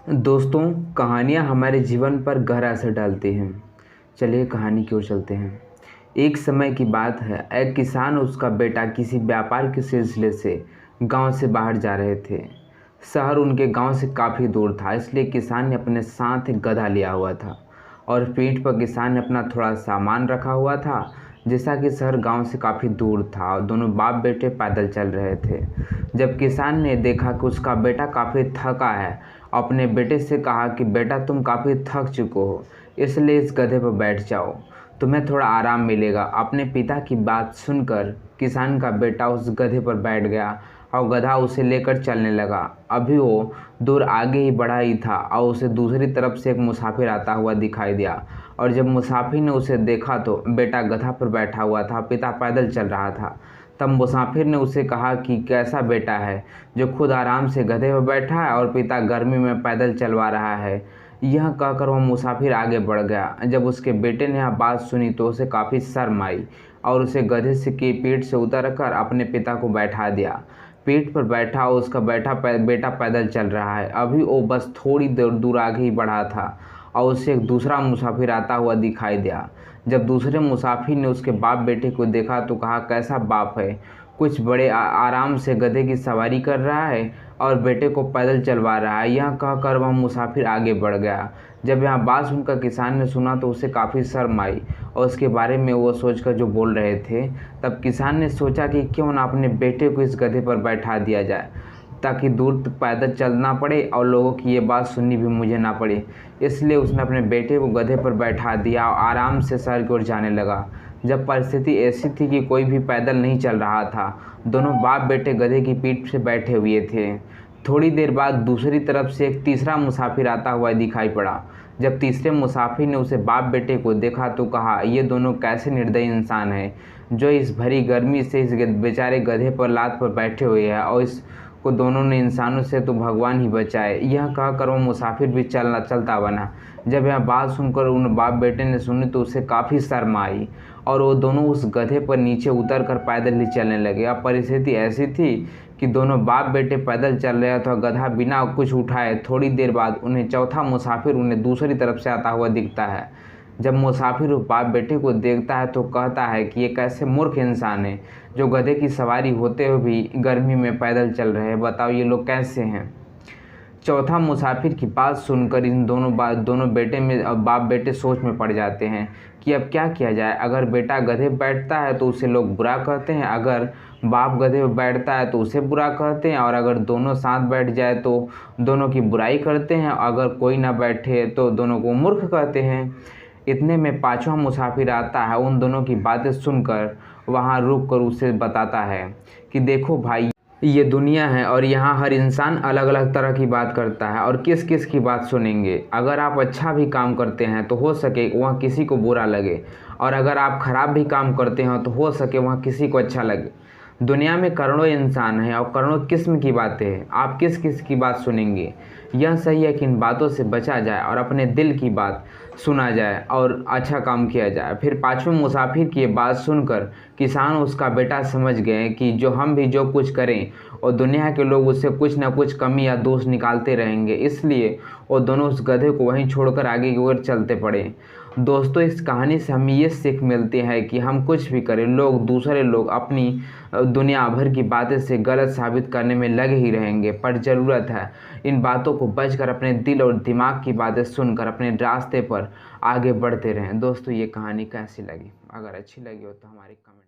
दोस्तों, कहानियाँ हमारे जीवन पर गहरा असर डालती हैं। चलिए कहानी की ओर चलते हैं। एक समय की बात है, एक किसान और उसका बेटा किसी व्यापार के सिलसिले से गांव से बाहर जा रहे थे। शहर उनके गांव से काफ़ी दूर था, इसलिए किसान ने अपने साथ एक गधा लिया हुआ था और पीठ पर किसान ने अपना थोड़ा सामान रखा हुआ था। जैसा कि शहर गांव से काफ़ी दूर था और दोनों बाप बेटे पैदल चल रहे थे। जब किसान ने देखा कि उसका बेटा काफ़ी थका है, अपने बेटे से कहा कि बेटा, तुम काफ़ी थक चुके हो, इसलिए इस गधे पर बैठ जाओ, तुम्हें थोड़ा आराम मिलेगा। अपने पिता की बात सुनकर किसान का बेटा उस गधे पर बैठ गया और गधा उसे लेकर चलने लगा। अभी वो दूर आगे ही बढ़ा ही था और उसे दूसरी तरफ से एक मुसाफिर आता हुआ दिखाई दिया। और जब मुसाफिर ने उसे देखा तो बेटा गधा पर बैठा हुआ था, पिता पैदल चल रहा था। तब मुसाफिर ने उसे कहा कि कैसा बेटा है जो खुद आराम से गधे पर बैठा है और पिता गर्मी में पैदल चलवा रहा है। यह कहकर वह मुसाफिर आगे बढ़ गया। जब उसके बेटे ने यह बात सुनी तो उसे काफ़ी शर्म आई और उसे गधे से की पीठ से उतर कर अपने पिता को बैठा दिया। पीठ पर बैठा और उसका बेटा पैदल चल रहा है। अभी वो बस थोड़ी देर दूर आगे ही बढ़ा था और उसे एक दूसरा मुसाफिर आता हुआ दिखाई दिया। जब दूसरे मुसाफिर ने उसके बाप बेटे को देखा तो कहा, कैसा बाप है, कुछ बड़े आराम से गधे की सवारी कर रहा है और बेटे को पैदल चलवा रहा है। यह कहकर वह मुसाफिर आगे बढ़ गया। जब यह बात सुनकर किसान ने सुना तो उसे काफ़ी शर्म आई और उसके बारे में वो सोचकर जो बोल रहे थे। तब किसान ने सोचा कि क्यों ना अपने बेटे को इस गधे पर बैठा दिया जाए, ताकि दूर तक पैदल चलना पड़े और लोगों की ये बात सुननी भी मुझे ना पड़े। इसलिए उसने अपने बेटे को गधे पर बैठा दिया और आराम से शहर की ओर जाने लगा। जब परिस्थिति ऐसी थी कि कोई भी पैदल नहीं चल रहा था, दोनों बाप बेटे गधे की पीठ से बैठे हुए थे। थोड़ी देर बाद दूसरी तरफ से एक तीसरा मुसाफिर आता हुआ दिखाई पड़ा। जब तीसरे मुसाफिर ने उसे बाप बेटे को देखा तो कहा, ये दोनों कैसे निर्दयी इंसान हैं जो इस भरी गर्मी से इस बेचारे गधे पर लात पर बैठे हुए हैं, और इस को दोनों ने इंसानों से तो भगवान ही बचाए। यह कहकर वो मुसाफिर भी चलता बना। जब यह बात सुनकर उन बाप बेटे ने सुनी तो उसे काफ़ी शर्म आई और वो दोनों उस गधे पर नीचे उतर कर पैदल ही चलने लगे। अब परिस्थिति ऐसी थी कि दोनों बाप बेटे पैदल चल रहे थे और गधा बिना कुछ उठाए। थोड़ी देर बाद उन्हें चौथा मुसाफिर उन्हें दूसरी तरफ से आता हुआ दिखता है। जब मुसाफिर उस बाप बेटे को देखता है तो कहता है कि ये कैसे मूर्ख इंसान है जो गधे की सवारी होते हुए भी गर्मी में पैदल चल रहे हैं, बताओ ये लोग कैसे हैं। चौथा मुसाफिर की बात सुनकर इन दोनों बाप बेटे सोच में पड़ जाते हैं कि अब क्या किया जाए। अगर बेटा गधे पर बैठता है तो उसे लोग बुरा कहते हैं, अगर बाप गधे पर बैठता है तो उसे बुरा कहते हैं, और अगर दोनों साथ बैठ जाए तो दोनों की बुराई करते हैं, अगर कोई ना बैठे तो दोनों को मूर्ख कहते हैं। इतने में पांचवा मुसाफिर आता है। उन दोनों की बातें सुनकर वहाँ रुक कर उसे बताता है कि देखो भाई, ये दुनिया है और यहाँ हर इंसान अलग अलग तरह की बात करता है, और किस किस की बात सुनेंगे। अगर आप अच्छा भी काम करते हैं तो हो सके वहाँ किसी को बुरा लगे, और अगर आप खराब भी काम करते हैं तो हो सके वहाँ किसी को अच्छा लगे। दुनिया में करोड़ों इंसान हैं और करोड़ों किस्म की बातें हैं, आप किस किस की बात सुनेंगे। यह सही है कि इन बातों से बचा जाए और अपने दिल की बात सुना जाए और अच्छा काम किया जाए। फिर पांचवें मुसाफिर की ये बात सुनकर किसान उसका बेटा समझ गए कि हम भी जो कुछ करें और दुनिया के लोग उससे कुछ ना कुछ कमी या दोष निकालते रहेंगे, इसलिए वो दोनों उस गधे को वहीं छोड़कर आगे की ओर चलते पड़े। दोस्तों, इस कहानी से हमें ये सीख मिलती है कि हम कुछ भी करें, दूसरे लोग अपनी दुनिया भर की बातें से गलत साबित करने में लगे ही रहेंगे, पर ज़रूरत है इन बातों को बचकर अपने दिल और दिमाग की बातें सुनकर अपने रास्ते पर आगे बढ़ते रहें। दोस्तों, ये कहानी कैसी लगी? अगर अच्छी लगी हो तो हमारी कमेंट